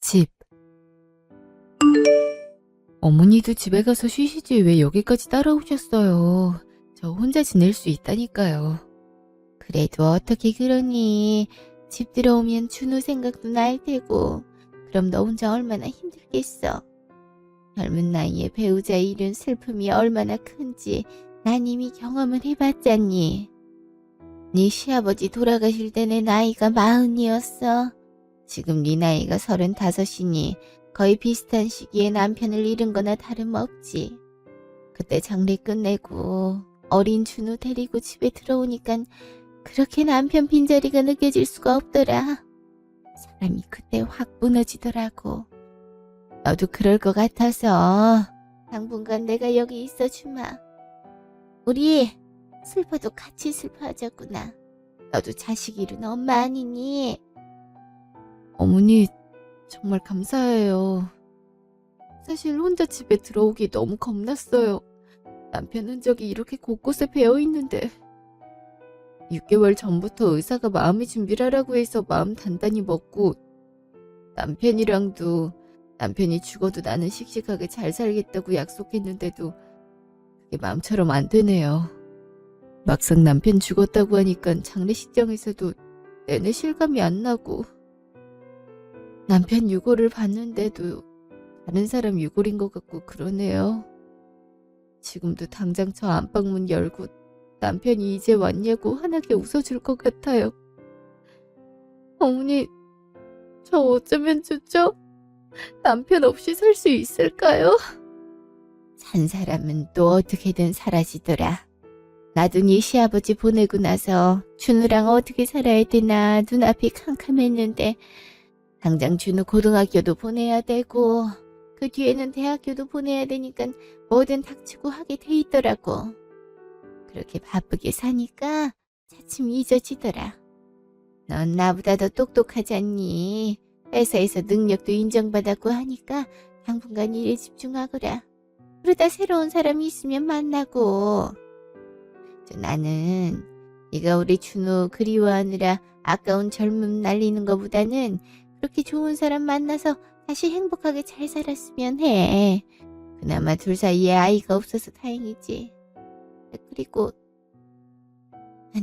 집. 어머니도 집에 가서 쉬시지 왜 여기까지 따라오셨어요. 저 혼자 지낼 수 있다니까요. 그래도 어떻게 그러니? 집 들어오면 준우 생각도 날 테고. 그럼 너 혼자 얼마나 힘들겠어. 젊은 나이에 배우자 잃은 슬픔이 얼마나 큰지 난 이미 경험을 해봤잖니. 네 시아버지 돌아가실 때 내 나이가 40이었어. 지금 네 나이가 35이니 거의 비슷한 시기에 남편을 잃은 거나 다름없지. 그때 장례 끝내고 어린 준우 데리고 집에 들어오니깐 그렇게 남편 빈자리가 느껴질 수가 없더라. 사람이 그때 확 무너지더라고. 너도 그럴 것 같아서 당분간 내가 여기 있어주마. 우리 슬퍼도 같이 슬퍼하자꾸나. 너도 자식 잃은 엄마 아니니? 어머니 정말 감사해요. 사실 혼자 집에 들어오기 너무 겁났어요. 남편 흔적이 이렇게 곳곳에 배어있는데. 6개월 전부터 의사가 마음의 준비를 하라고 해서 마음 단단히 먹고, 남편이 죽어도 나는 씩씩하게 잘 살겠다고 약속했는데도 그게 마음처럼 안 되네요. 막상 남편 죽었다고 하니까 장례식장에서도 내내 실감이 안 나고, 남편 유골을 봤는데도 다른 사람 유골인 것 같고 그러네요. 지금도 당장 저 안방문 열고 남편이 이제 왔냐고 환하게 웃어줄 것 같아요. 어머니, 저 어쩌면 좋죠? 남편 없이 살 수 있을까요? 산 사람은 또 어떻게든 사라지더라. 나도 네 시아버지 보내고 나서 준우랑 어떻게 살아야 되나 눈앞이 캄캄했는데 당장 준우 고등학교도 보내야 되고 그 뒤에는 대학교도 보내야 되니까 뭐든 닥치고 하게 돼 있더라고. 그렇게 바쁘게 사니까 차츰 잊어지더라. 넌 나보다 더 똑똑하잖니. 회사에서 능력도 인정받았고 하니까 당분간 일에 집중하거라. 그러다 새로운 사람이 있으면 만나고. 나는 네가 우리 준우 그리워하느라 아까운 젊음 날리는 것보다는 그렇게 좋은 사람 만나서 다시 행복하게 잘 살았으면 해. 그나마 둘 사이에 아이가 없어서 다행이지. 그리고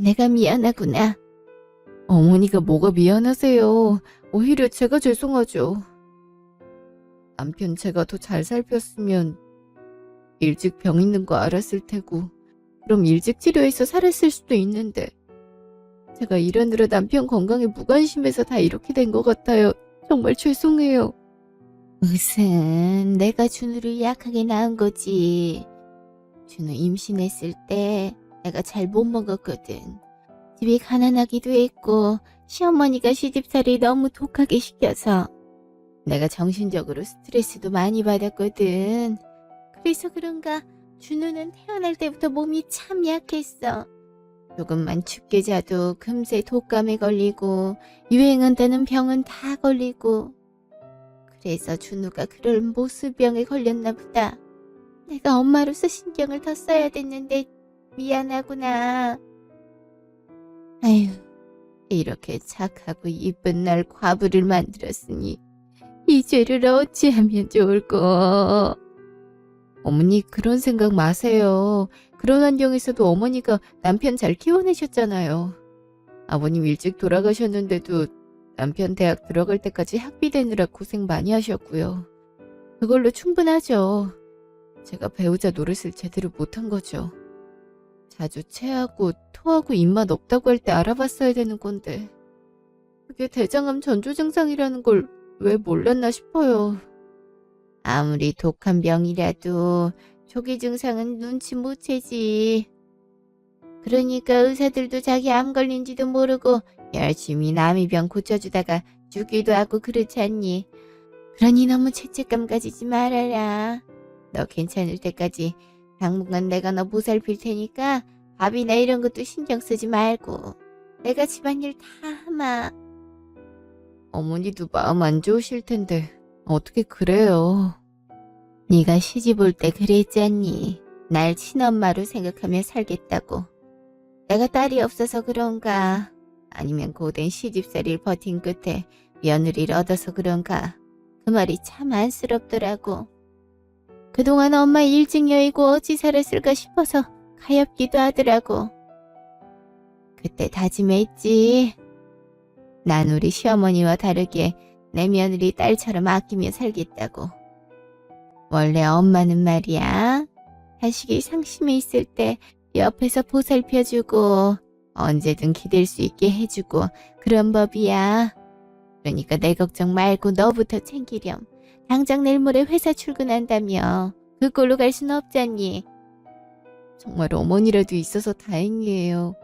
내가 미안하구나. 어머니가 뭐가 미안하세요. 오히려 제가 죄송하죠. 남편 제가 더 잘 살폈으면 일찍 병 있는 거 알았을 테고 그럼 일찍 치료해서 살았을 수도 있는데 제가 일하느라 남편 건강에 무관심해서 다 이렇게 된 것 같아요. 정말 죄송해요. 무슨 내가 준우를 약하게 낳은 거지. 준우 임신했을 때 내가 잘 못 먹었거든. 집이 가난하기도 했고 시어머니가 시집살이 너무 독하게 시켜서 내가 정신적으로 스트레스도 많이 받았거든. 그래서 그런가 준우는 태어날 때부터 몸이 참 약했어. 조금만 춥게 자도 금세 독감에 걸리고 유행한다는 병은 다 걸리고. 그래서 준우가 그런 모수병에 걸렸나 보다. 내가 엄마로서 신경을 더 써야 됐는데 미안하구나. 아휴, 이렇게 착하고 이쁜 날 과부를 만들었으니 이 죄를 어찌하면 좋을꼬. 어머니 그런 생각 마세요. 그런 환경에서도 어머니가 남편 잘 키워내셨잖아요. 아버님 일찍 돌아가셨는데도 남편 대학 들어갈 때까지 학비 대느라 고생 많이 하셨고요. 그걸로 충분하죠. 제가 배우자 노릇을 제대로 못한 거죠. 자주 체하고 토하고 입맛 없다고 할 때 알아봤어야 되는 건데 그게 대장암 전조 증상이라는 걸 왜 몰랐나 싶어요. 아무리 독한 병이라도 초기 증상은 눈치 못 채지. 그러니까 의사들도 자기 암 걸린지도 모르고 열심히 남의 병 고쳐주다가 죽기도 하고 그렇지 않니? 그러니 너무 죄책감 가지지 말아라. 너 괜찮을 때까지 당분간 내가 너 보살필 테니까 밥이나 이런 것도 신경 쓰지 말고 내가 집안일 다 하마. 어머니도 마음 안 좋으실 텐데 어떻게 그래요? 네가 시집 올 때 그랬잖니. 날 친엄마로 생각하며 살겠다고. 내가 딸이 없어서 그런가? 아니면 고된 시집살이를 버틴 끝에 며느리를 얻어서 그런가? 그 말이 참 안쓰럽더라고. 그동안 엄마 일찍 여의고 어찌 살았을까 싶어서 가엾기도 하더라고. 그때 다짐했지. 난 우리 시어머니와 다르게 내 며느리 딸처럼 아끼며 살겠다고. 원래 엄마는 말이야, 자식이 상심해 있을 때 옆에서 보살펴주고 언제든 기댈 수 있게 해주고 그런 법이야. 그러니까 내 걱정 말고 너부터 챙기렴. 당장 내일 모레 회사 출근한다며. 그 꼴로 갈 순 없잖니. 정말 어머니라도 있어서 다행이에요.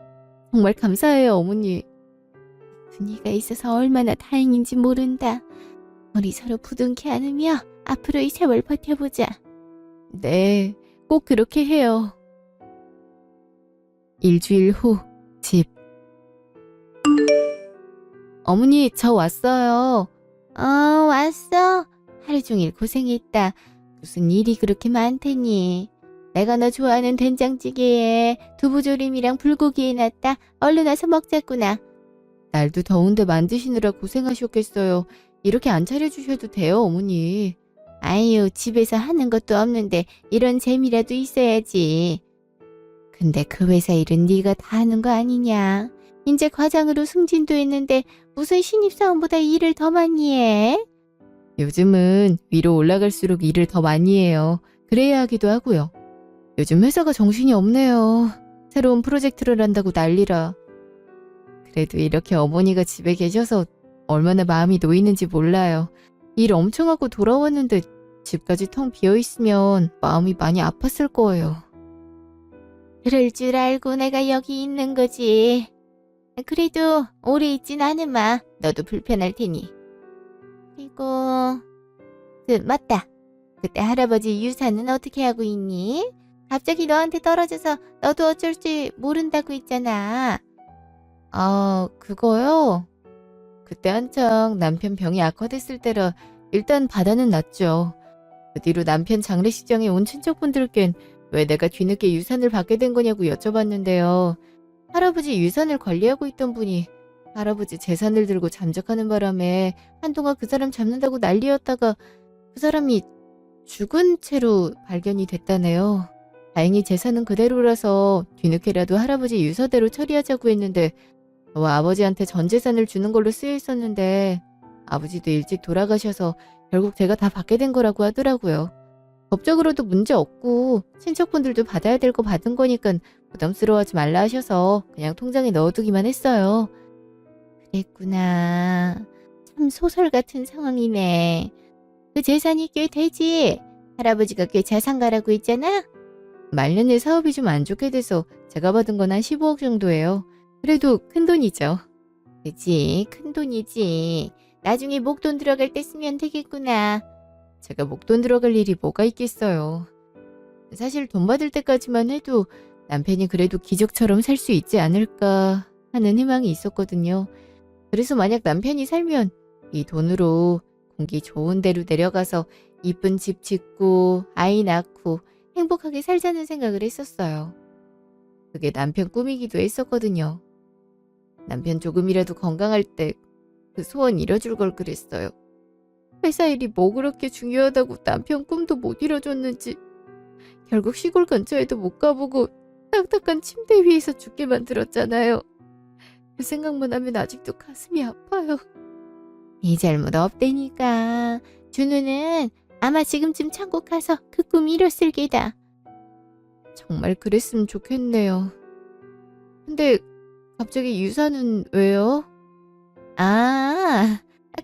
정말 감사해요, 어머니. 분이가 있어서 얼마나 다행인지 모른다. 우리 서로 부둥켜 안으며 앞으로의 세월 버텨보자. 네, 꼭 그렇게 해요. 일주일 후 집. 어머니, 저 왔어요. 왔어? 하루 종일 고생했다. 무슨 일이 그렇게 많더니. 내가 너 좋아하는 된장찌개에 두부조림이랑 불고기 해놨다. 얼른 와서 먹자꾸나. 날도 더운데 만드시느라 고생하셨겠어요. 이렇게 안 차려주셔도 돼요, 어머니. 아유, 집에서 하는 것도 없는데 이런 재미라도 있어야지. 근데 그 회사 일은 네가 다 하는 거 아니냐. 이제 과장으로 승진도 했는데 무슨 신입사원보다 일을 더 많이 해? 요즘은 위로 올라갈수록 일을 더 많이 해요. 그래야 하기도 하고요. 요즘 회사가 정신이 없네요. 새로운 프로젝트를 한다고 난리라. 그래도 이렇게 어머니가 집에 계셔서 얼마나 마음이 놓이는지 몰라요. 일 엄청 하고 돌아왔는데 집까지 텅 비어있으면 마음이 많이 아팠을 거예요. 그럴 줄 알고 내가 여기 있는 거지. 그래도 오래 있진 않으마. 너도 불편할 테니. 그리고 맞다. 그때 할아버지 유산은 어떻게 하고 있니? 갑자기 너한테 떨어져서 너도 어쩔지 모른다고 했잖아. 그거요? 그때 한창 남편 병이 악화됐을 때라 일단 바다는 났죠. 그 뒤로 남편 장례식장에 온 친척분들께는 왜 내가 뒤늦게 유산을 받게 된 거냐고 여쭤봤는데요. 할아버지 유산을 관리하고 있던 분이 할아버지 재산을 들고 잠적하는 바람에 한동안 그 사람 잡는다고 난리였다가 그 사람이 죽은 채로 발견이 됐다네요. 다행히 재산은 그대로라서 뒤늦게라도 할아버지 유서대로 처리하자고 했는데 저와 아버지한테 전 재산을 주는 걸로 쓰여 있었는데 아버지도 일찍 돌아가셔서 결국 제가 다 받게 된 거라고 하더라고요. 법적으로도 문제 없고 친척분들도 받아야 될 거 받은 거니까 부담스러워하지 말라 하셔서 그냥 통장에 넣어두기만 했어요. 그랬구나. 참 소설 같은 상황이네. 그 재산이 꽤 되지? 할아버지가 꽤 자산가라고 했잖아? 말년에 사업이 좀 안 좋게 돼서 제가 받은 건 한 15억 정도예요. 그래도 큰 돈이죠. 그치, 큰 돈이지. 나중에 목돈 들어갈 때 쓰면 되겠구나. 제가 목돈 들어갈 일이 뭐가 있겠어요. 사실 돈 받을 때까지만 해도 남편이 그래도 기적처럼 살 수 있지 않을까 하는 희망이 있었거든요. 그래서 만약 남편이 살면 이 돈으로 공기 좋은 데로 내려가서 이쁜 집 짓고 아이 낳고 행복하게 살자는 생각을 했었어요. 그게 남편 꿈이기도 했었거든요. 남편 조금이라도 건강할 때 그 소원 이뤄줄 걸 그랬어요. 회사 일이 뭐 그렇게 중요하다고 남편 꿈도 못 이뤄줬는지 결국 시골 근처에도 못 가보고 딱딱한 침대 위에서 죽게 만들었잖아요. 그 생각만 하면 아직도 가슴이 아파요. 네 잘못 없다니까. 준우는 아마 지금쯤 천국 가서 그 꿈 이뤘을 게다. 정말 그랬으면 좋겠네요. 근데 갑자기 유산은 왜요?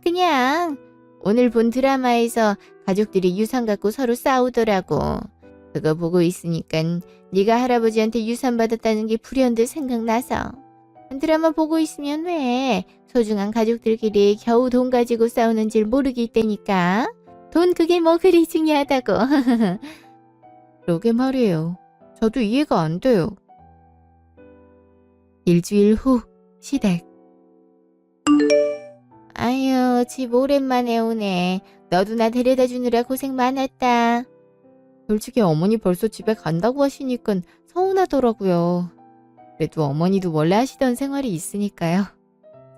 그냥 오늘 본 드라마에서 가족들이 유산 갖고 서로 싸우더라고. 그거 보고 있으니까 네가 할아버지한테 유산 받았다는 게 불현듯 생각나서. 드라마 보고 있으면 왜 소중한 가족들끼리 겨우 돈 가지고 싸우는 줄 모르겠다니까. 돈 그게 뭐 그리 중요하다고. 그러게 말이에요. 저도 이해가 안 돼요. 일주일 후 시댁. 아유, 집 오랜만에 오네. 너도 나 데려다 주느라 고생 많았다. 솔직히 어머니 벌써 집에 간다고 하시니까 서운하더라고요. 그래도 어머니도 원래 하시던 생활이 있으니까요.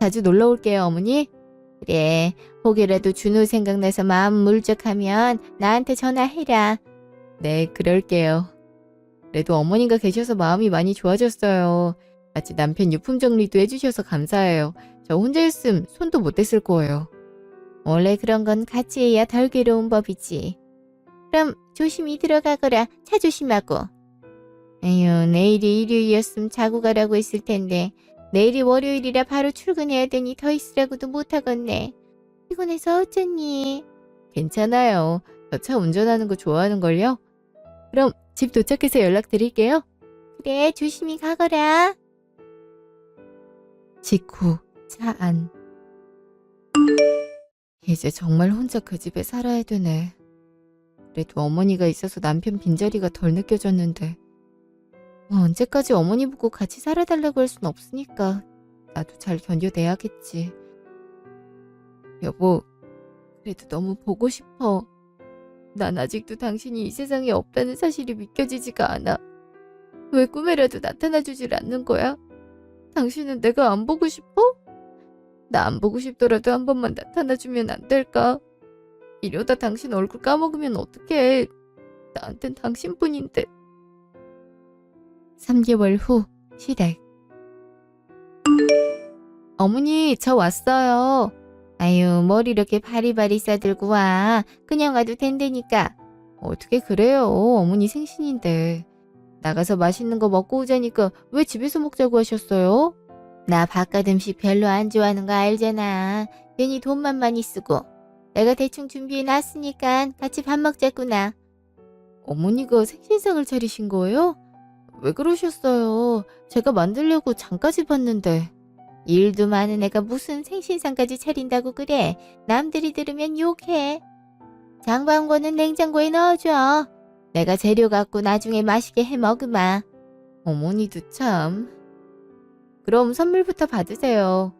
자주 놀러 올게요, 어머니. 그래, 혹여라도 준호 생각나서 마음 물적하면 나한테 전화해라. 네, 그럴게요. 그래도 어머니가 계셔서 마음이 많이 좋아졌어요. 같이 남편 유품 정리도 해주셔서 감사해요. 저 혼자였음 손도 못 댔을 거예요. 원래 그런 건 같이 해야 덜 괴로운 법이지. 그럼 조심히 들어가거라. 차 조심하고. 에휴, 내일이 일요일이었으면 자고 가라고 했을 텐데 내일이 월요일이라 바로 출근해야 되니 더 있으라고도 못하겠네. 피곤해서 어쩌니? 괜찮아요. 저 차 운전하는 거 좋아하는걸요? 그럼 집 도착해서 연락드릴게요. 그래, 조심히 가거라. 직후 차 안. 이제 정말 혼자 그 집에 살아야 되네. 그래도 어머니가 있어서 남편 빈자리가 덜 느껴졌는데 뭐 언제까지 어머니 보고 같이 살아달라고 할 순 없으니까 나도 잘 견뎌내야겠지. 여보, 그래도 너무 보고 싶어. 난 아직도 당신이 이 세상에 없다는 사실이 믿겨지지가 않아. 왜 꿈에라도 나타나주질 않는 거야? 당신은 내가 안 보고 싶어? 나 안 보고 싶더라도 한 번만 나타나주면 안 될까? 이러다 당신 얼굴 까먹으면 어떡해. 나한텐 당신뿐인데. 3개월 후 시댁. 어머니, 저 왔어요. 아유, 뭘 이렇게 바리바리 싸들고 와. 그냥 와도 된다니까. 어떻게 그래요? 어머니 생신인데. 나가서 맛있는 거 먹고 오자니까 왜 집에서 먹자고 하셨어요? 나 바깥 음식 별로 안 좋아하는 거 알잖아. 괜히 돈만 많이 쓰고. 내가 대충 준비해 놨으니까 같이 밥 먹자꾸나. 어머니가 생신상을 차리신 거예요? 왜 그러셨어요? 제가 만들려고 장까지 봤는데. 일도 많은 애가 무슨 생신상까지 차린다고 그래. 남들이 들으면 욕해. 장방권은 냉장고에 넣어줘. 내가 재료 갖고 나중에 맛있게 해 먹으마. 어머니도 참. 그럼 선물부터 받으세요.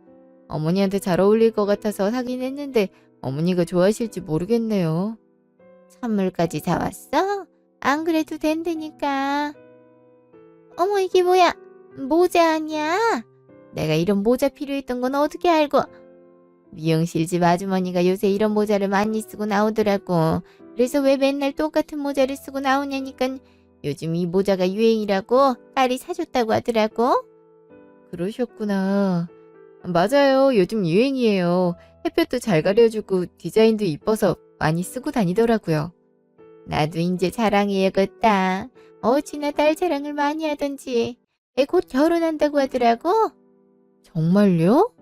어머니한테 잘 어울릴 것 같아서 사긴 했는데 어머니가 좋아하실지 모르겠네요. 선물까지 사왔어? 안 그래도 된다니까. 어머, 이게 뭐야? 모자 아니야? 내가 이런 모자 필요했던 건 어떻게 알고? 미용실 집 아주머니가 요새 이런 모자를 많이 쓰고 나오더라고. 그래서 왜 맨날 똑같은 모자를 쓰고 나오냐니까 요즘 이 모자가 유행이라고 딸이 사줬다고 하더라고. 그러셨구나. 맞아요. 요즘 유행이에요. 햇볕도 잘 가려주고 디자인도 이뻐서 많이 쓰고 다니더라고요. 나도 이제 자랑해야겠다. 어찌나 딸 자랑을 많이 하던지. 애 곧 결혼한다고 하더라고. 정말요?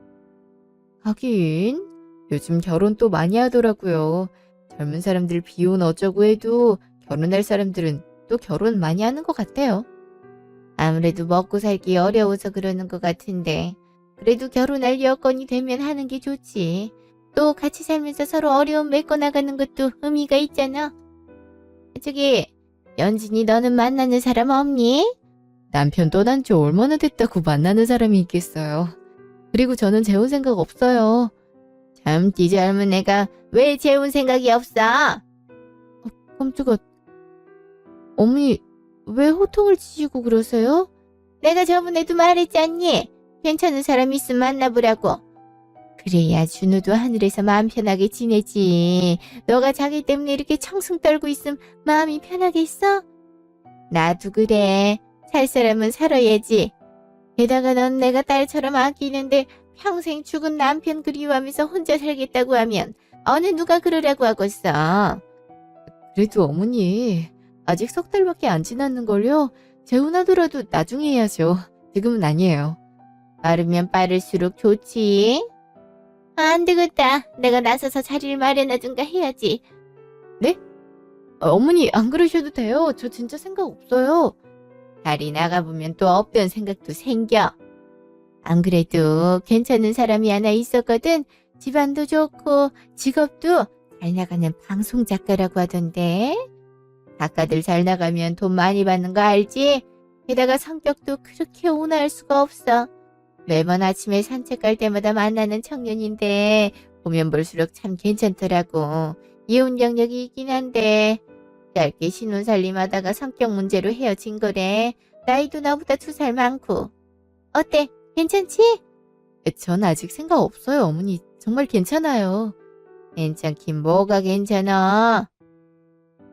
하긴 요즘 결혼 또 많이 하더라고요. 젊은 사람들 비혼 어쩌고 해도 결혼할 사람들은 또 결혼 많이 하는 것 같아요. 아무래도 먹고 살기 어려워서 그러는 것 같은데 그래도 결혼할 여건이 되면 하는 게 좋지. 또 같이 살면서 서로 어려움 메꿔나가는 것도 의미가 있잖아. 저기 연진이, 너는 만나는 사람 없니? 남편 떠난 지 얼마나 됐다고 만나는 사람이 있겠어요. 그리고 저는 재혼 생각 없어요. 젊디 젊은 애가 왜 재혼 생각이 없어? 깜짝아. 어머니, 왜 호통을 치시고 그러세요? 내가 저번에도 말했잖니. 괜찮은 사람 있으면 만나보라고. 그래야 준우도 하늘에서 마음 편하게 지내지. 너가 자기 때문에 이렇게 청승 떨고 있으면 마음이 편하겠어? 나도 그래. 살 사람은 살아야지. 게다가 넌 내가 딸처럼 아끼는데 평생 죽은 남편 그리워하면서 혼자 살겠다고 하면 어느 누가 그러라고 하겠어. 그래도 어머니, 아직 3달밖에 안 지났는걸요? 재혼하더라도 나중에 해야죠. 지금은 아니에요. 빠르면 빠를수록 좋지. 안 되겠다. 내가 나서서 자리를 마련하든가 해야지. 네? 어머니, 안 그러셔도 돼요. 저 진짜 생각 없어요. 다리 나가보면 또 없던 생각도 생겨. 안 그래도 괜찮은 사람이 하나 있었거든. 집안도 좋고 직업도 잘 나가는 방송 작가라고 하던데. 작가들 잘 나가면 돈 많이 받는 거 알지? 게다가 성격도 그렇게 온화할 수가 없어. 매번 아침에 산책 갈 때마다 만나는 청년인데 보면 볼수록 참 괜찮더라고. 이혼 경력이 있긴 한데 짧게 신혼살림하다가 성격 문제로 헤어진 거래. 나이도 나보다 2살 많고. 어때? 괜찮지? 전 아직 생각 없어요, 어머니. 정말 괜찮아요. 괜찮긴 뭐가 괜찮아.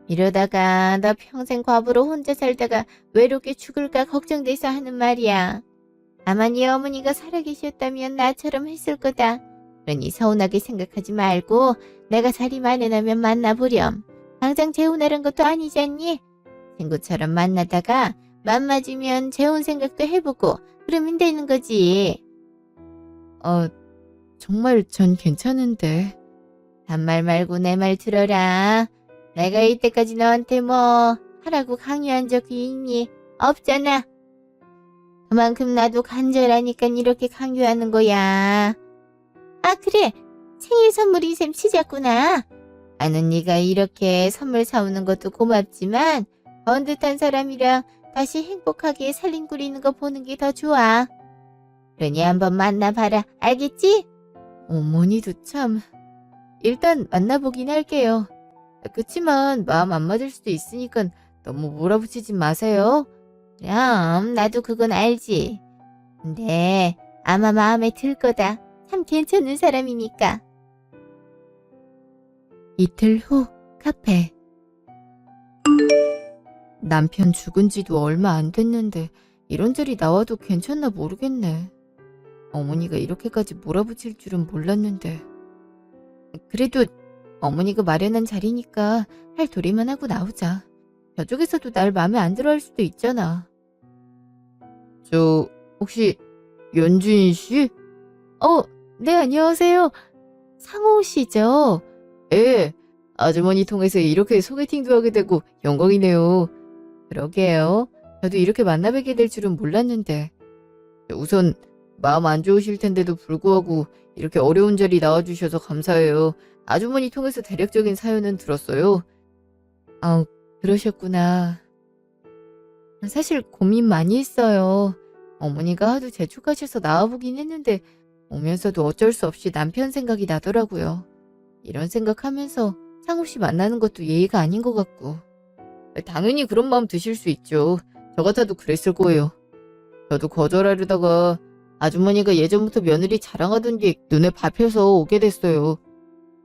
이러다가 나 평생 과부로 혼자 살다가 외롭게 죽을까 걱정돼서 하는 말이야. 아마 네 어머니가 살아계셨다면 나처럼 했을 거다. 그러니 서운하게 생각하지 말고 내가 자리 마련하면 만나보렴. 당장 재혼하는 것도 아니잖니? 친구처럼 만나다가 맘 맞으면 재혼 생각도 해보고 그러면 되는 거지. 정말 전 괜찮은데. 단말 말고 내 말 들어라. 내가 이때까지 너한테 뭐 하라고 강요한 적이 있니? 없잖아. 그만큼 나도 간절하니까 이렇게 강요하는 거야. 아 그래, 생일 선물이 셈 치자꾸나. 나는 네가 이렇게 선물 사오는 것도 고맙지만 번듯한 사람이랑 다시 행복하게 살림꾸리는 거 보는 게 더 좋아. 그러니 한번 만나봐라, 알겠지? 어머니도 참. 일단 만나보긴 할게요. 그치만 마음 안 맞을 수도 있으니까 너무 몰아붙이지 마세요. 그럼 나도 그건 알지. 근데 아마 마음에 들 거다. 참 괜찮은 사람이니까. 이틀 후 카페. 남편 죽은 지도 얼마 안 됐는데 이런 자리 나와도 괜찮나 모르겠네. 어머니가 이렇게까지 몰아붙일 줄은 몰랐는데. 그래도 어머니가 마련한 자리니까 할 도리만 하고 나오자. 저쪽에서도 날 마음에 안 들어 할 수도 있잖아. 혹시 연준 씨? 네, 안녕하세요. 상호 씨죠? 예, 아주머니 통해서 이렇게 소개팅도 하게 되고 영광이네요. 그러게요. 저도 이렇게 만나뵙게 될 줄은 몰랐는데. 우선 마음 안 좋으실 텐데도 불구하고 이렇게 어려운 자리 나와주셔서 감사해요. 아주머니 통해서 대략적인 사연은 들었어요. 그러셨구나. 사실 고민 많이 했어요. 어머니가 하도 재촉하셔서 나와보긴 했는데 오면서도 어쩔 수 없이 남편 생각이 나더라고요. 이런 생각하면서 상우 씨 만나는 것도 예의가 아닌 것 같고. 당연히 그런 마음 드실 수 있죠. 저 같아도 그랬을 거예요. 저도 거절하려다가 아주머니가 예전부터 며느리 자랑하던 게 눈에 밟혀서 오게 됐어요.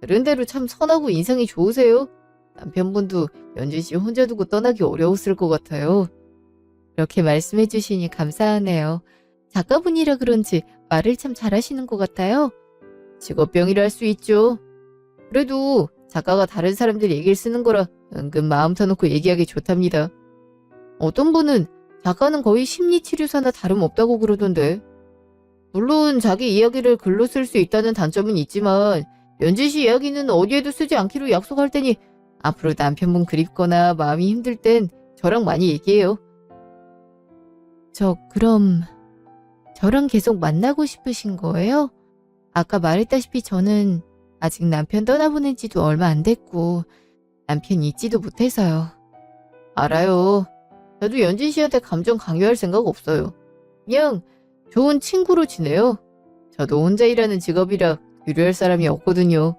그런대로 참 선하고 인상이 좋으세요. 남편분도 연준 씨 혼자 두고 떠나기 어려웠을 것 같아요. 그렇게 말씀해 주시니 감사하네요. 작가분이라 그런지 말을 참 잘하시는 것 같아요. 직업병이라 할 수 있죠. 그래도 작가가 다른 사람들 얘기를 쓰는 거라 은근 마음 터놓고 얘기하기 좋답니다. 어떤 분은 작가는 거의 심리치료사나 다름없다고 그러던데. 물론 자기 이야기를 글로 쓸 수 있다는 단점은 있지만 연진 씨 이야기는 어디에도 쓰지 않기로 약속할 테니 앞으로 남편분 그립거나 마음이 힘들 땐 저랑 많이 얘기해요. 그럼 저랑 계속 만나고 싶으신 거예요? 아까 말했다시피 저는 아직 남편 떠나보낸 지도 얼마 안 됐고 남편 잊지도 못해서요. 알아요. 저도 연진 씨한테 감정 강요할 생각 없어요. 그냥 좋은 친구로 지내요. 저도 혼자 일하는 직업이라 유료할 사람이 없거든요.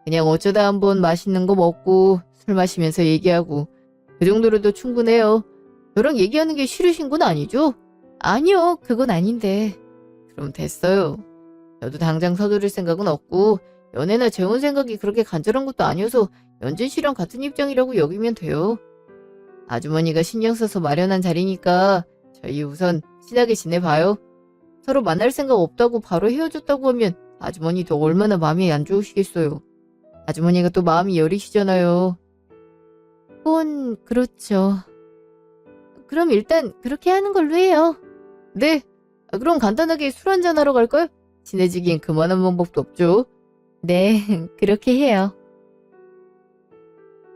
그냥 어쩌다 한번 맛있는 거 먹고 술 마시면서 얘기하고 그 정도로도 충분해요. 저랑 얘기하는 게 싫으신 건 아니죠? 아니요, 그건 아닌데. 그럼 됐어요. 저도 당장 서두를 생각은 없고 연애나 재혼 생각이 그렇게 간절한 것도 아니어서 연진 씨랑 같은 입장이라고 여기면 돼요. 아주머니가 신경 써서 마련한 자리니까 저희 우선 친하게 지내봐요. 서로 만날 생각 없다고 바로 헤어졌다고 하면 아주머니도 얼마나 마음이 안 좋으시겠어요. 아주머니가 또 마음이 여리시잖아요. 그건 그렇죠. 그럼 일단 그렇게 하는 걸로 해요. 네. 그럼 간단하게 술 한잔 하러 갈까요? 친해지기엔 그만한 방법도 없죠. 네, 그렇게 해요.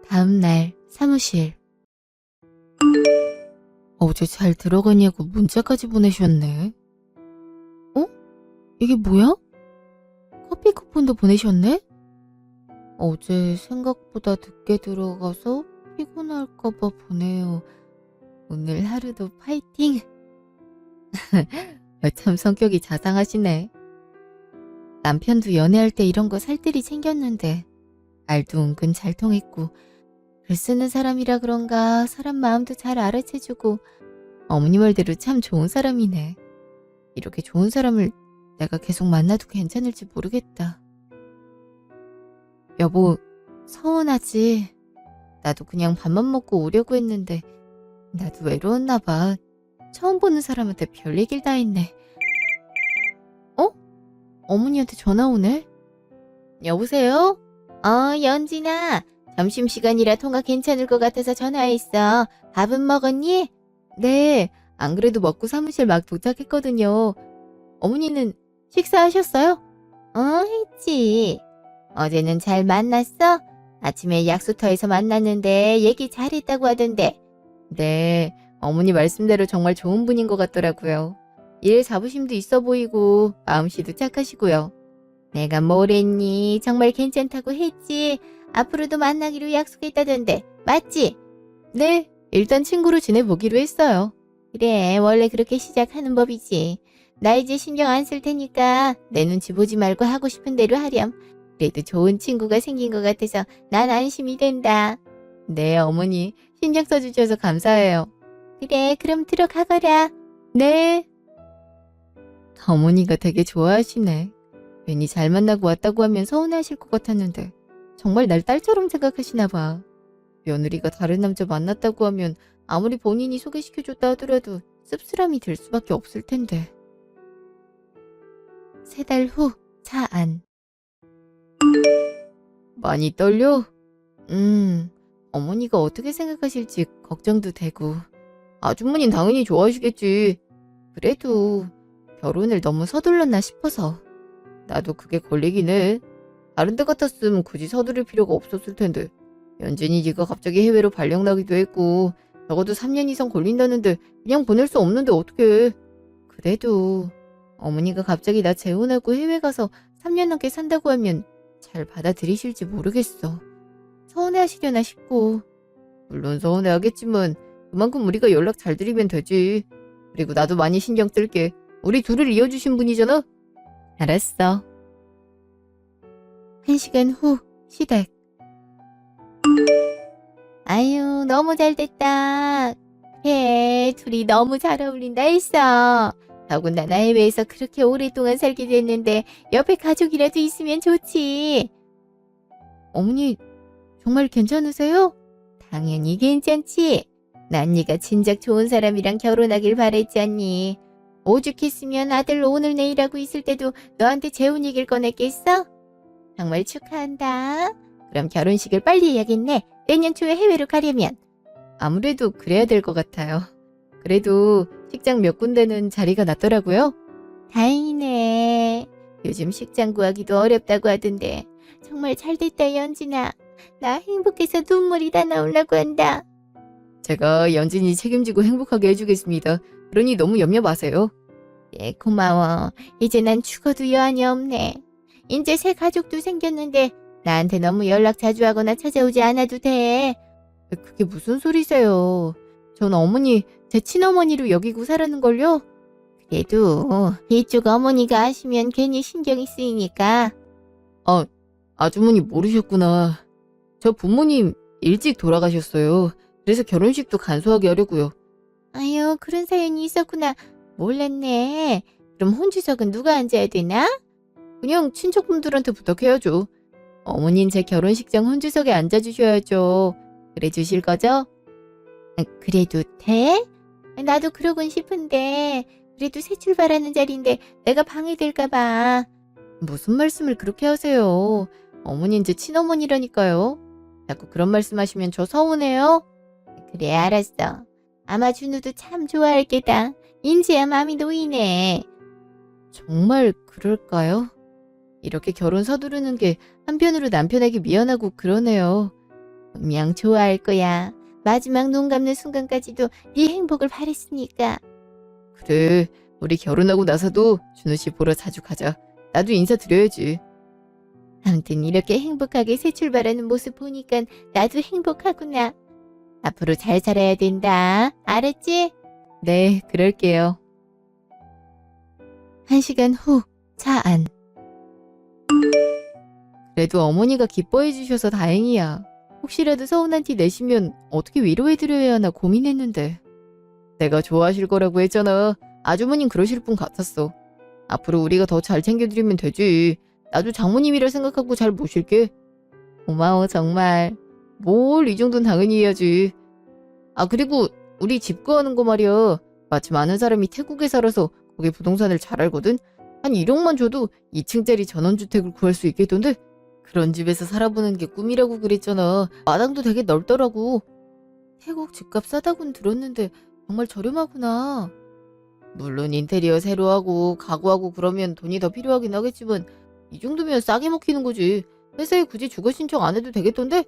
다음 날 사무실. 어제 잘 들어가냐고 문자까지 보내셨네. 이게 뭐야? 커피 쿠폰도 보내셨네? 어제 생각보다 늦게 들어가서 피곤할까봐 보내요. 오늘 하루도 파이팅! 참 성격이 자상하시네. 남편도 연애할 때 이런 거 살뜰히 챙겼는데 말도 은근 잘 통했고 글 쓰는 사람이라 그런가 사람 마음도 잘 알아채주고 어머니 말대로 참 좋은 사람이네. 이렇게 좋은 사람을 내가 계속 만나도 괜찮을지 모르겠다. 여보, 서운하지? 나도 그냥 밥만 먹고 오려고 했는데 나도 외로웠나 봐. 처음 보는 사람한테 별 얘기를 다 했네. 어? 어머니한테 전화 오네? 여보세요? 연진아. 점심시간이라 통화 괜찮을 것 같아서 전화했어. 밥은 먹었니? 네. 안 그래도 먹고 사무실 막 도착했거든요. 어머니는 식사하셨어요? 했지. 어제는 잘 만났어? 아침에 약수터에서 만났는데 얘기 잘했다고 하던데. 네. 어머니 말씀대로 정말 좋은 분인 것 같더라고요. 일 자부심도 있어 보이고 마음씨도 착하시고요. 내가 뭐랬니? 정말 괜찮다고 했지. 앞으로도 만나기로 약속했다던데. 맞지? 네. 일단 친구로 지내보기로 했어요. 그래. 원래 그렇게 시작하는 법이지. 나 이제 신경 안 쓸 테니까 내 눈치 보지 말고 하고 싶은 대로 하렴. 그래도 좋은 친구가 생긴 것 같아서 난 안심이 된다. 네, 어머니. 신경 써주셔서 감사해요. 그래, 그럼 들어가거라. 네. 어머니가 되게 좋아하시네. 괜히 잘 만나고 왔다고 하면 서운해하실 것 같았는데 정말 날 딸처럼 생각하시나 봐. 며느리가 다른 남자 만났다고 하면 아무리 본인이 소개시켜줬다 하더라도 씁쓸함이 들 수밖에 없을 텐데. 3달 후 차 안. 많이 떨려? 어머니가 어떻게 생각하실지 걱정도 되고. 아주머니는 당연히 좋아하시겠지. 그래도 결혼을 너무 서둘렀나 싶어서. 나도 그게 걸리긴 해. 다른 데 같았으면 굳이 서두를 필요가 없었을 텐데. 연진이 네가 갑자기 해외로 발령 나기도 했고 적어도 3년 이상 걸린다는데 그냥 보낼 수 없는데 어떡해. 그래도 어머니가 갑자기 나 재혼하고 해외 가서 3년 넘게 산다고 하면 잘 받아들이실지 모르겠어. 서운해하시려나 싶고. 물론 서운해하겠지만 그만큼 우리가 연락 잘 드리면 되지. 그리고 나도 많이 신경 쓸게. 우리 둘을 이어주신 분이잖아. 알았어. 1시간 후 시댁. 아유, 너무 잘됐다. 그래, 둘이 너무 잘 어울린다 했어. 더군다나 해외에서 그렇게 오랫동안 살게 됐는데 옆에 가족이라도 있으면 좋지. 어머니, 정말 괜찮으세요? 당연히 괜찮지. 난 네가 진작 좋은 사람이랑 결혼하길 바랬잖니. 오죽했으면 아들 오늘 내일 하고 있을 때도 너한테 재혼 얘기를 꺼냈겠어? 정말 축하한다. 그럼 결혼식을 빨리 해야겠네. 내년 초에 해외로 가려면. 아무래도 그래야 될 것 같아요. 그래도 식장 몇 군데는 자리가 났더라고요. 다행이네. 요즘 식장 구하기도 어렵다고 하던데. 정말 잘됐다, 연진아. 나 행복해서 눈물이 다 나오려고 한다. 제가 연진이 책임지고 행복하게 해주겠습니다. 그러니 너무 염려 마세요. 네, 고마워. 이제 난 죽어도 여한이 없네. 이제 새 가족도 생겼는데 나한테 너무 연락 자주 하거나 찾아오지 않아도 돼. 그게 무슨 소리세요. 전 어머니 제 친어머니로 여기고 살았는걸요. 그래도 이쪽 어머니가 아시면 괜히 신경이 쓰이니까. 아주머니 모르셨구나. 저 부모님 일찍 돌아가셨어요. 그래서 결혼식도 간소하게 하려고요. 아유, 그런 사연이 있었구나. 몰랐네. 그럼 혼주석은 누가 앉아야 되나? 그냥 친척분들한테 부탁해야죠. 어머닌 제 결혼식장 혼주석에 앉아주셔야죠. 그래 주실 거죠? 그래도 돼? 나도 그러곤 싶은데 그래도 새 출발하는 자리인데 내가 방해될까봐. 무슨 말씀을 그렇게 하세요. 어머닌 제 친어머니라니까요. 자꾸 그런 말씀하시면 저 서운해요. 그래, 알았어. 아마 준우도 참 좋아할 게다. 인지야 마음이 놓이네. 정말 그럴까요? 이렇게 결혼 서두르는 게 한편으로 남편에게 미안하고 그러네요. 분명 좋아할 거야. 마지막 눈 감는 순간까지도 네 행복을 바랬으니까. 그래, 우리 결혼하고 나서도 준우 씨 보러 자주 가자. 나도 인사드려야지. 아무튼 이렇게 행복하게 새 출발하는 모습 보니까 나도 행복하구나. 앞으로 잘 살아야 된다. 알았지? 네, 그럴게요. 1시간 후 차 안. 그래도 어머니가 기뻐해 주셔서 다행이야. 혹시라도 서운한 티 내시면 어떻게 위로해드려야 하나 고민했는데. 내가 좋아하실 거라고 했잖아. 아주머님 그러실 분 같았어. 앞으로 우리가 더 잘 챙겨드리면 되지. 나도 장모님이라 생각하고 잘 모실게. 고마워, 정말. 뭘 이 정도는 당연히 해야지. 아, 그리고 우리 집 구하는 거 말이야. 마침 아는 사람이 태국에 살아서 거기 부동산을 잘 알거든. 한 1억만 줘도 2층짜리 전원주택을 구할 수 있겠던데? 그런 집에서 살아보는 게 꿈이라고 그랬잖아. 마당도 되게 넓더라고. 태국 집값 싸다고는 들었는데 정말 저렴하구나. 물론 인테리어 새로 하고 가구하고 그러면 돈이 더 필요하긴 하겠지만 이 정도면 싸게 먹히는 거지. 회사에 굳이 주거 신청 안 해도 되겠던데?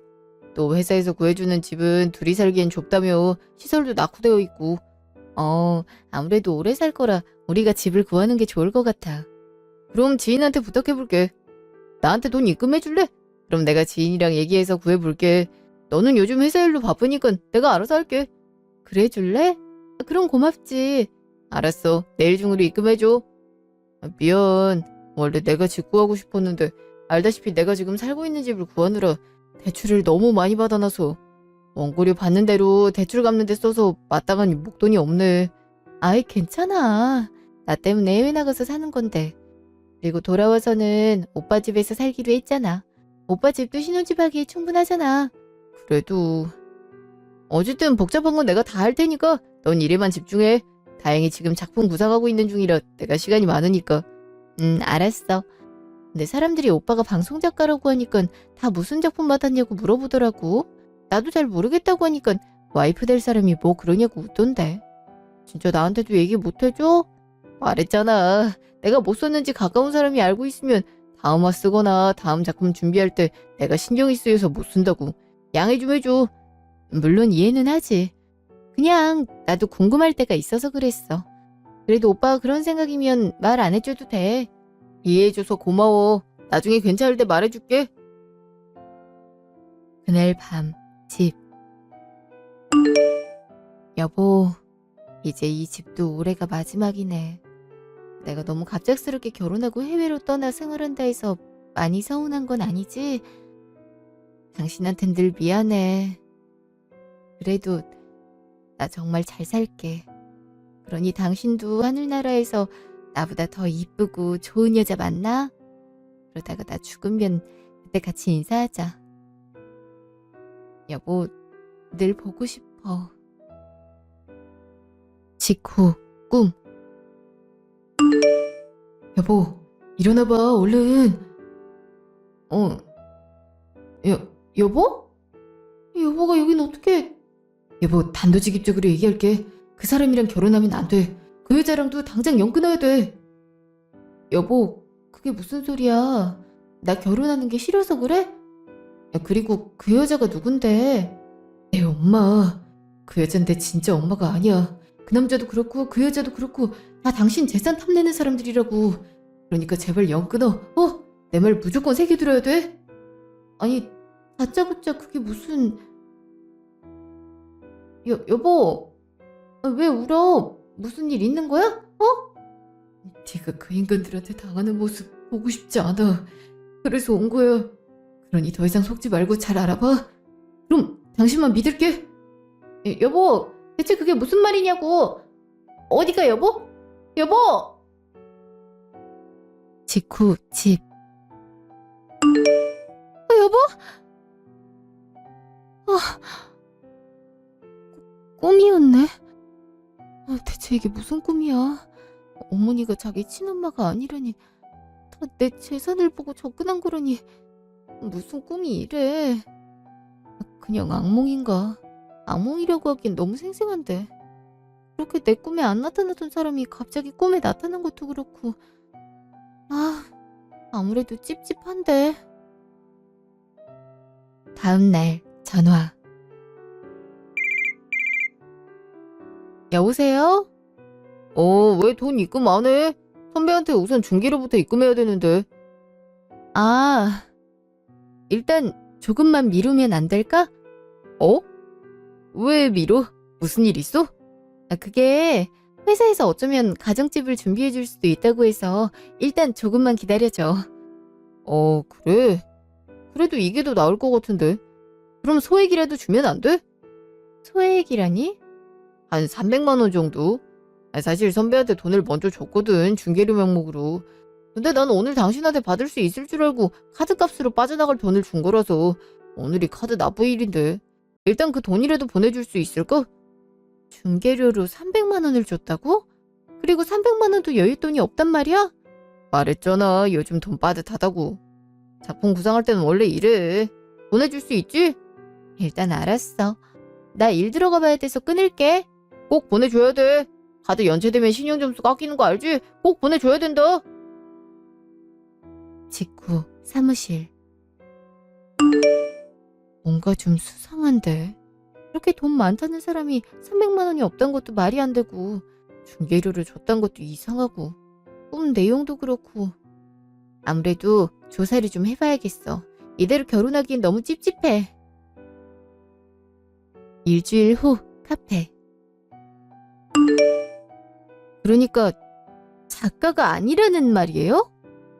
또 회사에서 구해주는 집은 둘이 살기엔 좁다며. 시설도 낙후되어 있고. 아무래도 오래 살 거라 우리가 집을 구하는 게 좋을 것 같아. 그럼 지인한테 부탁해볼게. 나한테 돈 입금해줄래? 그럼 내가 지인이랑 얘기해서 구해볼게. 너는 요즘 회사 일로 바쁘니까 내가 알아서 할게. 그래 줄래? 그럼 고맙지. 알았어. 내일 중으로 입금해줘. 미안. 원래 내가 집 구하고 싶었는데 알다시피 내가 지금 살고 있는 집을 구하느라 대출을 너무 많이 받아놔서 원고료 받는 대로 대출 갚는 데 써서 마땅한 목돈이 없네. 아이, 괜찮아. 나 때문에 해외 나가서 사는 건데. 그리고 돌아와서는 오빠 집에서 살기로 했잖아. 오빠 집도 신혼집 하기에 충분하잖아. 그래도 어쨌든 복잡한 건 내가 다 할 테니까 넌 일에만 집중해. 다행히 지금 작품 구상하고 있는 중이라 내가 시간이 많으니까. 알았어. 근데 사람들이 오빠가 방송작가라고 하니까 다 무슨 작품 받았냐고 물어보더라고. 나도 잘 모르겠다고 하니까 와이프 될 사람이 뭐 그러냐고 웃던데. 진짜 나한테도 얘기 못 해줘? 말했잖아. 내가 못 썼는지 가까운 사람이 알고 있으면 다음화 쓰거나 다음 작품 준비할 때 내가 신경이 쓰여서 못 쓴다고. 양해 좀 해줘. 물론 이해는 하지. 그냥 나도 궁금할 때가 있어서 그랬어. 그래도 오빠가 그런 생각이면 말 안 해줘도 돼. 이해해줘서 고마워. 나중에 괜찮을 때 말해줄게. 그날 밤, 집. 여보, 이제 이 집도 올해가 마지막이네. 내가 너무 갑작스럽게 결혼하고 해외로 떠나 생활한다 해서 많이 서운한 건 아니지? 당신한텐 늘 미안해. 그래도 나 정말 잘 살게. 그러니 당신도 하늘나라에서 나보다 더 이쁘고 좋은 여자 만나? 그러다가 나 죽으면 그때 같이 인사하자. 여보, 늘 보고 싶어. 직후, 꿈. 여보, 일어나봐, 얼른. 여보? 여보가 여긴 어떻게? 여보, 단도직입적으로 얘기할게. 그 사람이랑 결혼하면 안 돼. 그 여자랑도 당장 연 끊어야 돼. 여보, 그게 무슨 소리야. 나 결혼하는 게 싫어서 그래? 야, 그리고 그 여자가 누군데? 내 엄마. 그 여잔데 진짜 엄마가 아니야. 그 남자도 그렇고 그 여자도 그렇고 다 당신 재산 탐내는 사람들이라고. 그러니까 제발 연 끊어. 내 말 무조건 새겨들어야 돼. 아니, 다짜고짜 그게 무슨... 여보, 왜 울어? 무슨 일 있는 거야? 네가 그 인간들한테 당하는 모습 보고 싶지 않아. 그래서 온 거야. 그러니 더 이상 속지 말고 잘 알아봐. 그럼 당신만 믿을게. 여보, 대체 그게 무슨 말이냐고. 어디가 여보? 여보! 직후, 집. 여보? 꿈이었네. 대체 이게 무슨 꿈이야? 어머니가 자기 친엄마가 아니라니, 다 내 재산을 보고 접근한 거라니, 무슨 꿈이 이래. 그냥 악몽인가? 악몽이라고 하기엔 너무 생생한데. 그렇게 내 꿈에 안 나타나던 사람이 갑자기 꿈에 나타난 것도 그렇고, 아무래도 찝찝한데. 다음 날 전화. 여보세요? 왜 돈 입금 안 해? 선배한테 우선 중개료부터 입금해야 되는데. 일단 조금만 미루면 안 될까? 왜 미뤄? 무슨 일 있어? 그게 회사에서 어쩌면 가정집을 준비해 줄 수도 있다고 해서 일단 조금만 기다려줘. 그래? 그래도 이게 더 나을 것 같은데. 그럼 소액이라도 주면 안 돼? 소액이라니? 한 300만 원 정도? 사실 선배한테 돈을 먼저 줬거든, 중개료 명목으로. 근데 난 오늘 당신한테 받을 수 있을 줄 알고 카드값으로 빠져나갈 돈을 준 거라서 오늘이 카드 납부 일인데 일단 그 돈이라도 보내줄 수 있을까? 중개료로 300만 원을 줬다고? 그리고 300만 원도 여윳돈이 없단 말이야? 말했잖아. 요즘 돈 빠듯하다고. 작품 구상할 때는 원래 이래. 보내줄 수 있지? 일단 알았어. 나 일 들어가 봐야 돼서 끊을게. 꼭 보내줘야 돼. 카드 연체되면 신용점수 깎이는 거 알지? 꼭 보내줘야 된다. 직후 사무실. 뭔가 좀 수상한데. 이렇게 돈 많다는 사람이 300만 원이 없단 것도 말이 안 되고 중개료를 줬단 것도 이상하고 꿈 내용도 그렇고. 아무래도 조사를 좀 해봐야겠어. 이대로 결혼하기엔 너무 찝찝해. 일주일 후 카페. 그러니까 작가가 아니라는 말이에요?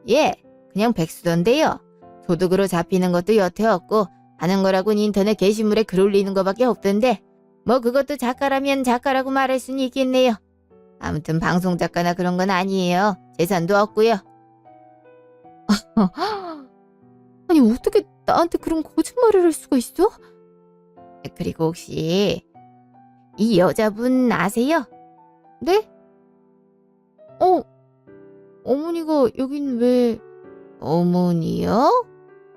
예, 그냥 백수던데요. 소득으로 잡히는 것도 여태 없고 하는 거라곤 인터넷 게시물에 글 올리는 거밖에 없던데 뭐 그것도 작가라면 작가라고 말할 수는 있겠네요. 아무튼 방송 작가나 그런 건 아니에요. 재산도 없고요. 아니 어떻게 나한테 그런 거짓말을 할 수가 있어? 그리고 혹시 이 여자분 아세요? 네? 어머니가 여긴 왜... 어머니요?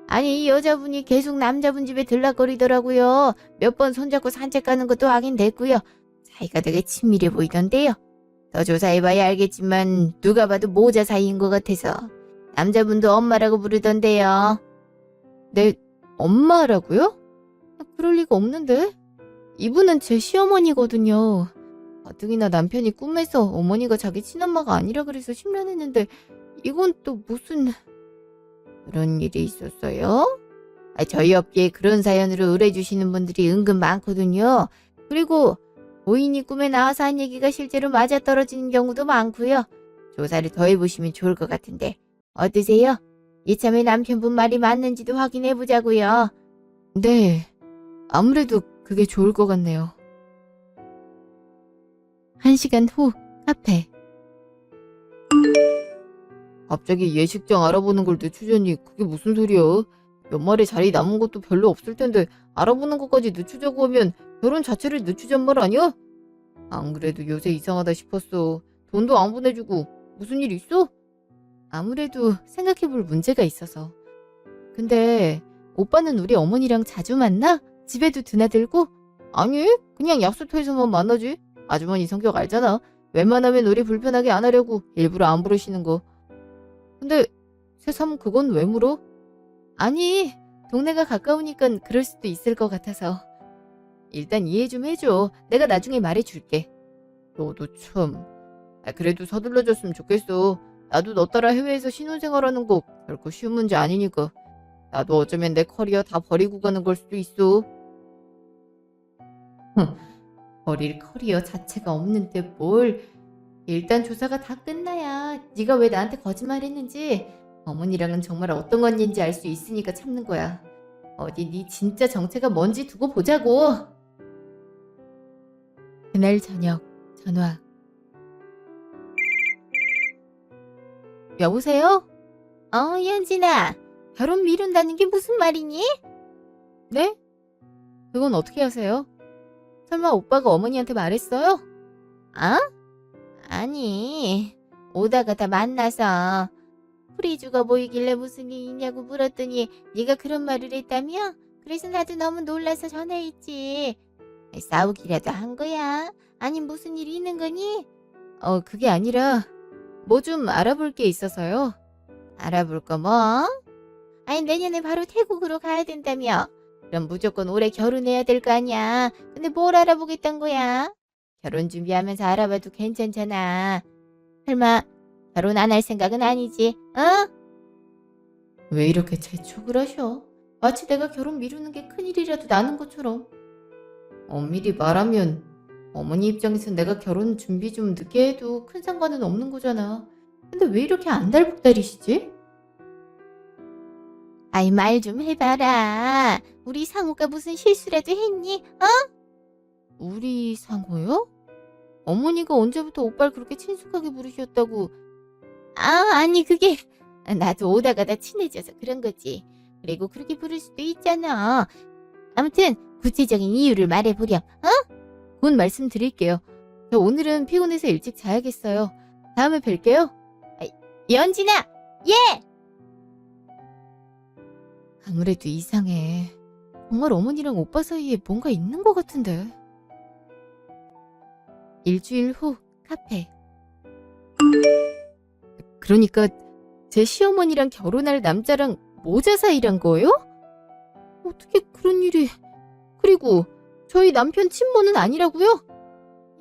아니 이 여자분이 계속 남자분 집에 들락거리더라고요. 몇 번 손잡고 산책 가는 것도 확인됐고요. 사이가 되게 친밀해 보이던데요. 더 조사해봐야 알겠지만 누가 봐도 모자 사이인 것 같아서 남자분도 엄마라고 부르던데요. 내 엄마라고요? 그럴 리가 없는데. 이분은 제 시어머니거든요. 가뜩이나 남편이 꿈에서 어머니가 자기 친엄마가 아니라 그래서 심란했는데 이건 또 무슨... 그런 일이 있었어요? 저희 업계에 그런 사연으로 의뢰주시는 분들이 은근 많거든요. 그리고 고인이 꿈에 나와서 한 얘기가 실제로 맞아떨어지는 경우도 많고요. 조사를 더 해보시면 좋을 것 같은데 어떠세요? 이참에 남편분 말이 맞는지도 확인해보자고요. 네, 아무래도 그게 좋을 것 같네요. 1시간 후 카페. 갑자기 예식장 알아보는 걸 늦추자니 그게 무슨 소리야? 연말에 자리 남은 것도 별로 없을 텐데 알아보는 것까지 늦추자고 하면 결혼 자체를 늦추잔 말 아니야? 안 그래도 요새 이상하다 싶었어. 돈도 안 보내주고 무슨 일 있어? 아무래도 생각해볼 문제가 있어서. 근데 오빠는 우리 어머니랑 자주 만나? 집에도 드나들고? 아니, 그냥 약속해서만 만나지. 아주머니 성격 알잖아. 웬만하면 우리 불편하게 안 하려고 일부러 안 부르시는 거. 근데 새삼 그건 왜 물어? 아니, 동네가 가까우니까 그럴 수도 있을 것 같아서. 일단 이해 좀 해줘. 내가 나중에 말해줄게. 너도 참. 그래도 서둘러줬으면 좋겠어. 나도 너 따라 해외에서 신혼생활하는 거 결코 쉬운 문제 아니니까. 나도 어쩌면 내 커리어 다 버리고 가는 걸 수도 있어. 버릴 커리어 자체가 없는데 뭘. 일단 조사가 다 끝나야 네가 왜 나한테 거짓말했는지 어머니랑은 정말 어떤 관계인지 알 수 있으니까 참는 거야. 어디 네 진짜 정체가 뭔지 두고 보자고. 그날 저녁 전화. 여보세요? 현진아, 결혼 미룬다는 게 무슨 말이니? 네? 그건 어떻게 하세요? 설마 오빠가 어머니한테 말했어요? 아니, 오다가 다 만나서 풀이 죽어 보이길래 무슨 일 있냐고 물었더니 네가 그런 말을 했다며? 그래서 나도 너무 놀라서 전화했지. 싸우기라도 한 거야? 아니 무슨 일이 있는 거니? 그게 아니라 뭐 좀 알아볼 게 있어서요. 알아볼 거 뭐? 아니 내년에 바로 태국으로 가야 된다며. 그럼 무조건 올해 결혼해야 될 거 아니야. 근데 뭘 알아보겠단 거야? 결혼 준비하면서 알아봐도 괜찮잖아. 설마 결혼 안 할 생각은 아니지? 왜 이렇게 재촉을 하셔? 마치 내가 결혼 미루는 게 큰일이라도 나는 것처럼. 엄밀히 말하면 어머니 입장에서 내가 결혼 준비 좀 늦게 해도 큰 상관은 없는 거잖아. 근데 왜 이렇게 안달복달이시지? 아이 말 좀 해봐라. 우리 상우가 무슨 실수라도 했니? 우리 상호요? 어머니가 언제부터 오빠를 그렇게 친숙하게 부르셨다고. 아니 그게 나도 오다 가다 친해져서 그런 거지. 그리고 그렇게 부를 수도 있잖아. 아무튼 구체적인 이유를 말해보렴. 곧 말씀드릴게요. 저 오늘은 피곤해서 일찍 자야겠어요. 다음에 뵐게요. 연진아! 예! 아무래도 이상해. 정말 어머니랑 오빠 사이에 뭔가 있는 것 같은데. 일주일 후 카페. 그러니까 제 시어머니랑 결혼할 남자랑 모자 사이란 거예요? 어떻게 그런 일이... 그리고 저희 남편 친모는 아니라고요?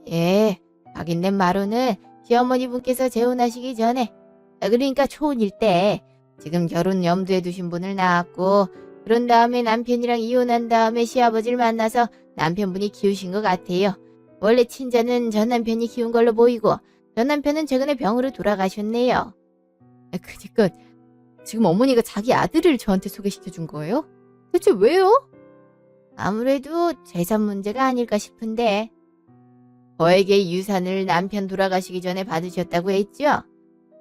예, 확인된 바로는 시어머니분께서 재혼하시기 전에, 그러니까 초혼일 때 지금 결혼 염두에 두신 분을 낳았고, 그런 다음에 남편이랑 이혼한 다음에 시아버지를 만나서 남편분이 키우신 것 같아요. 원래 친자는 전 남편이 키운 걸로 보이고 전 남편은 최근에 병으로 돌아가셨네요. 그니까 지금 어머니가 자기 아들을 저한테 소개시켜 준 거예요? 대체 왜요? 아무래도 재산 문제가 아닐까 싶은데. 거액의 유산을 남편 돌아가시기 전에 받으셨다고 했죠?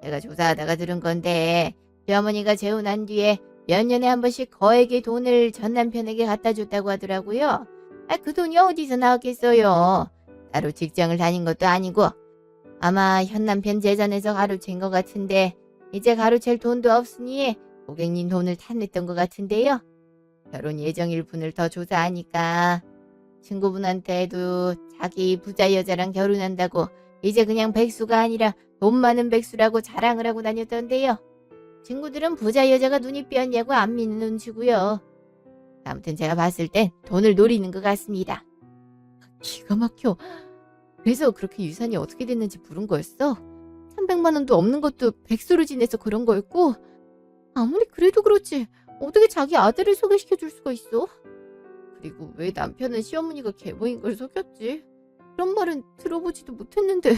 제가 조사하다가 들은 건데 시어머니가 재혼한 뒤에 몇 년에 한 번씩 거액의 돈을 전 남편에게 갖다 줬다고 하더라고요. 그 돈이 어디서 나왔겠어요? 따로 직장을 다닌 것도 아니고 아마 현 남편 재산에서 가로챈 것 같은데 이제 가로챌 돈도 없으니 고객님 돈을 탔냈던 것 같은데요. 결혼 예정일 분을 더 조사하니까 친구분한테도 자기 부자 여자랑 결혼한다고 이제 그냥 백수가 아니라 돈 많은 백수라고 자랑을 하고 다녔던데요. 친구들은 부자 여자가 눈이 삐었냐고 안 믿는 눈치고요. 아무튼 제가 봤을 땐 돈을 노리는 것 같습니다. 기가 막혀. 그래서 그렇게 유산이 어떻게 됐는지 물은 거였어? 300만 원도 없는 것도 백수로 지내서 그런 거였고, 아무리 그래도 그렇지 어떻게 자기 아들을 소개시켜 줄 수가 있어? 그리고 왜 남편은 시어머니가 계모인 걸 속였지? 그런 말은 들어보지도 못했는데.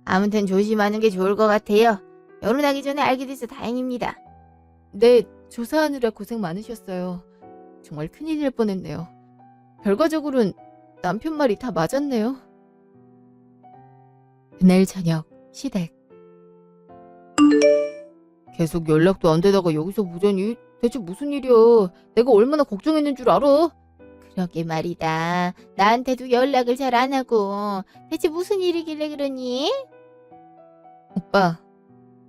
아무튼 조심하는 게 좋을 것 같아요. 결혼하기 전에 알게 돼서 다행입니다. 네, 조사하느라 고생 많으셨어요. 정말 큰일 날 뻔했네요. 결과적으로는 남편 말이 다 맞았네요. 그날 저녁 시댁. 계속 연락도 안 되다가 여기서 보자니 대체 무슨 일이야? 내가 얼마나 걱정했는 줄 알아? 그러게 말이다. 나한테도 연락을 잘 안 하고 대체 무슨 일이길래 그러니? 오빠,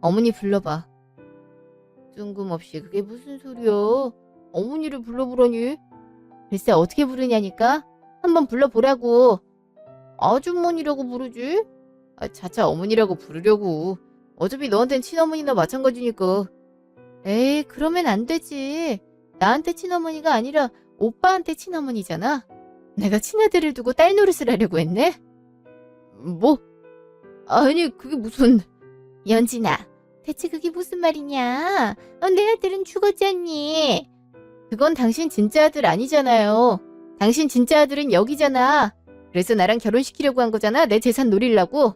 어머니 불러봐. 뜬금없이 그게 무슨 소리야? 어머니를 불러보라니? 글쎄 어떻게 부르냐니까? 한번 불러보라고. 아주머니라고 부르지? 차차 어머니라고 부르려고. 어차피 너한텐 친어머니나 마찬가지니까. 에이 그러면 안 되지. 나한테 친어머니가 아니라 오빠한테 친어머니잖아. 내가 친아들을 두고 딸 노릇을 하려고 했네? 뭐? 아니 그게 무슨... 연진아, 대체 그게 무슨 말이냐? 내 아들은 죽었잖니. 그건 당신 진짜 아들 아니잖아요. 당신 진짜 아들은 여기잖아. 그래서 나랑 결혼시키려고 한 거잖아. 내 재산 노리려고.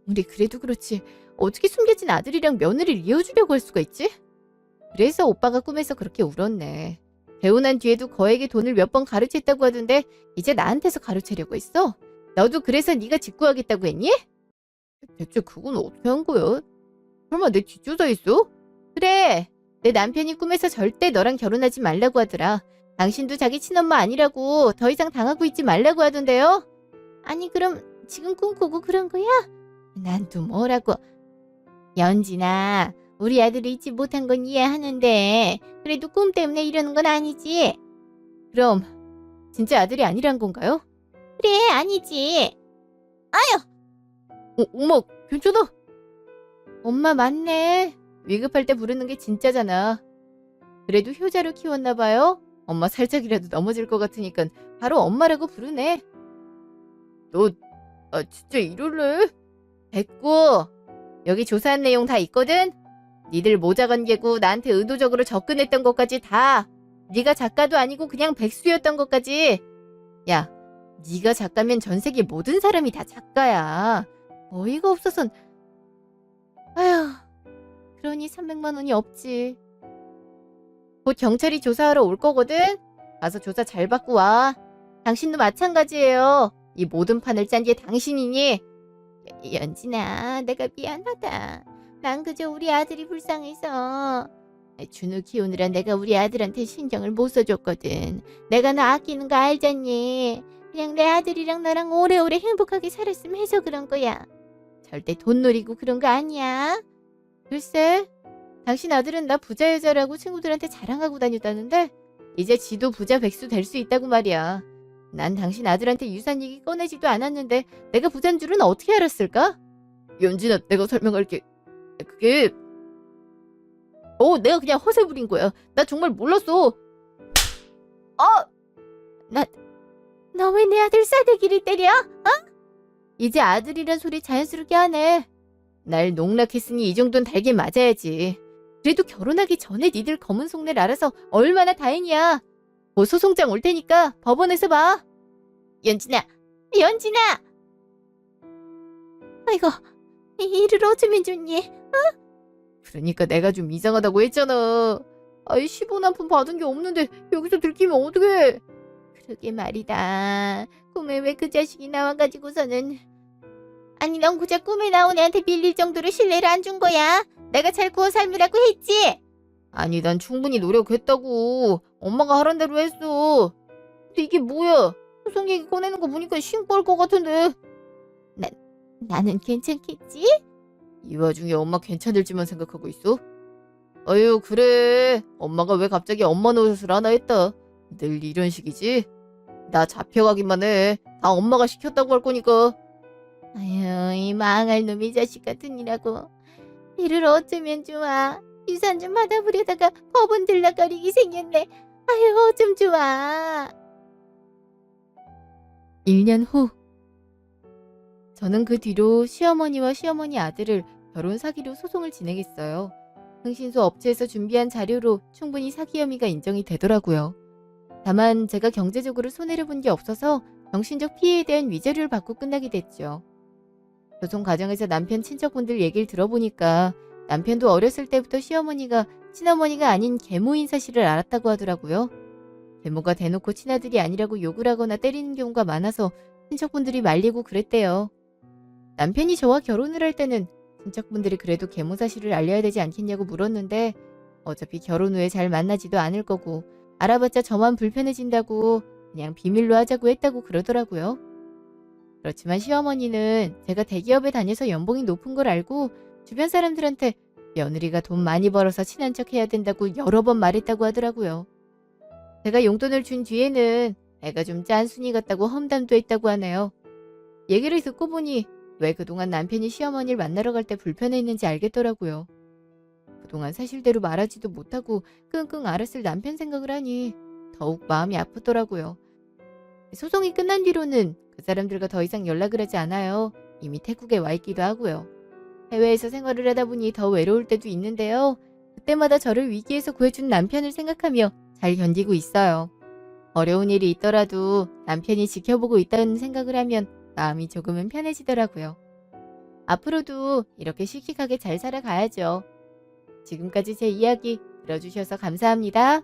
우리 그래도 그렇지 어떻게 숨겨진 아들이랑 며느리를 이어주려고 할 수가 있지? 그래서 오빠가 꿈에서 그렇게 울었네. 재혼한 뒤에도 거액의 돈을 몇 번 가로챘다고 하던데 이제 나한테서 가로채려고 했어? 너도 그래서 네가 직구하겠다고 했니? 대체 그건 어떻게 한 거야? 설마 내 뒷조사했어? 그래, 내 남편이 꿈에서 절대 너랑 결혼하지 말라고 하더라. 당신도 자기 친엄마 아니라고 더 이상 당하고 있지 말라고 하던데요? 아니 그럼 지금 꿈꾸고 그런 거야? 난 또 뭐라고. 연진아, 우리 아들이 잊지 못한 건 이해하는데 그래도 꿈 때문에 이러는 건 아니지? 그럼 진짜 아들이 아니란 건가요? 그래, 아니지. 엄마 괜찮아? 엄마 맞네. 위급할 때 부르는 게 진짜잖아. 그래도 효자로 키웠나 봐요? 엄마 살짝이라도 넘어질 것 같으니까 바로 엄마라고 부르네. 너 진짜 이럴래? 됐고, 여기 조사한 내용 다 있거든? 니들 모자 관계고 나한테 의도적으로 접근했던 것까지 다. 네가 작가도 아니고 그냥 백수였던 것까지. 야, 네가 작가면 전 세계 모든 사람이 다 작가야. 어이가 없어선. 아휴, 그러니 300만 원이 없지. 곧 경찰이 조사하러 올 거거든? 가서 조사 잘 받고 와. 당신도 마찬가지예요. 이 모든 판을 짠 게 당신이니? 연진아, 내가 미안하다. 난 그저 우리 아들이 불쌍해서. 준우 키우느라 내가 우리 아들한테 신경을 못 써줬거든. 내가 너 아끼는 거 알잖니. 그냥 내 아들이랑 너랑 오래오래 행복하게 살았으면 해서 그런 거야. 절대 돈 노리고 그런 거 아니야. 글쎄, 당신 아들은 나 부자 여자라고 친구들한테 자랑하고 다녔다는데 이제 지도 부자 백수 될 수 있다고 말이야. 난 당신 아들한테 유산 얘기 꺼내지도 않았는데 내가 부자인 줄은 어떻게 알았을까? 연진아, 내가 설명할게. 그게 내가 그냥 허세 부린 거야. 나 정말 몰랐어. 너 왜 내 아들 싸대기를 때려? 이제 아들이란 소리 자연스럽게 하네. 날 농락했으니 이 정도는 달게 맞아야지. 그래도 결혼하기 전에 니들 검은 속내를 알아서 얼마나 다행이야. 뭐 소송장 올 테니까 법원에서 봐. 연진아! 아이고, 이를 어쩌면 좋니? 그러니까 내가 좀 이상하다고 했잖아. 아이 10원 한 푼 받은 게 없는데 여기서 들키면 어떡해. 그러게 말이다. 꿈에 왜 그 자식이 나와가지고서는. 아니 넌 고작 꿈에 나온 애한테 빌릴 정도로 신뢰를 안 준 거야? 내가 잘 구워 삶으라고 했지? 아니 난 충분히 노력했다고. 엄마가 하란 대로 했어. 근데 이게 뭐야? 소송 얘기 꺼내는 거 보니까 신고할 것 같은데. 나는 괜찮겠지? 이 와중에 엄마 괜찮을지만 생각하고 있어? 아유 그래. 엄마가 왜 갑자기 엄마 노릇을 하나 했다. 늘 이런 식이지? 나 잡혀가기만 해. 다 엄마가 시켰다고 할 거니까. 아유 이 망할 놈이 자식 같은 이라고. 이를 어쩌면 좋아. 유산 좀 받아보려다가 법원 들락거리기 생겼네. 아유 어쩜 좋아. 1년 후 저는 그 뒤로 시어머니와 시어머니 아들을 결혼 사기로 소송을 진행했어요. 흥신소 업체에서 준비한 자료로 충분히 사기 혐의가 인정이 되더라고요. 다만 제가 경제적으로 손해를 본 게 없어서 정신적 피해에 대한 위자료를 받고 끝나게 됐죠. 소송 과정에서 남편 친척분들 얘기를 들어보니까 남편도 어렸을 때부터 시어머니가 친어머니가 아닌 계모인 사실을 알았다고 하더라고요. 계모가 대놓고 친아들이 아니라고 욕을 하거나 때리는 경우가 많아서 친척분들이 말리고 그랬대요. 남편이 저와 결혼을 할 때는 친척분들이 그래도 계모 사실을 알려야 되지 않겠냐고 물었는데 어차피 결혼 후에 잘 만나지도 않을 거고 알아봤자 저만 불편해진다고 그냥 비밀로 하자고 했다고 그러더라고요. 그렇지만 시어머니는 제가 대기업에 다녀서 연봉이 높은 걸 알고 주변 사람들한테 며느리가 돈 많이 벌어서 친한 척 해야 된다고 여러 번 말했다고 하더라고요. 제가 용돈을 준 뒤에는 애가 좀 짠순이 같다고 험담도 했다고 하네요. 얘기를 듣고 보니 왜 그동안 남편이 시어머니를 만나러 갈 때 불편해했는지 알겠더라고요. 그동안 사실대로 말하지도 못하고 끙끙 앓았을 남편 생각을 하니 더욱 마음이 아프더라고요. 소송이 끝난 뒤로는 그 사람들과 더 이상 연락을 하지 않아요. 이미 태국에 와 있기도 하고요. 해외에서 생활을 하다 보니 더 외로울 때도 있는데요. 그때마다 저를 위기에서 구해준 남편을 생각하며 잘 견디고 있어요. 어려운 일이 있더라도 남편이 지켜보고 있다는 생각을 하면 마음이 조금은 편해지더라고요. 앞으로도 이렇게 씩씩하게 잘 살아가야죠. 지금까지 제 이야기 들어주셔서 감사합니다.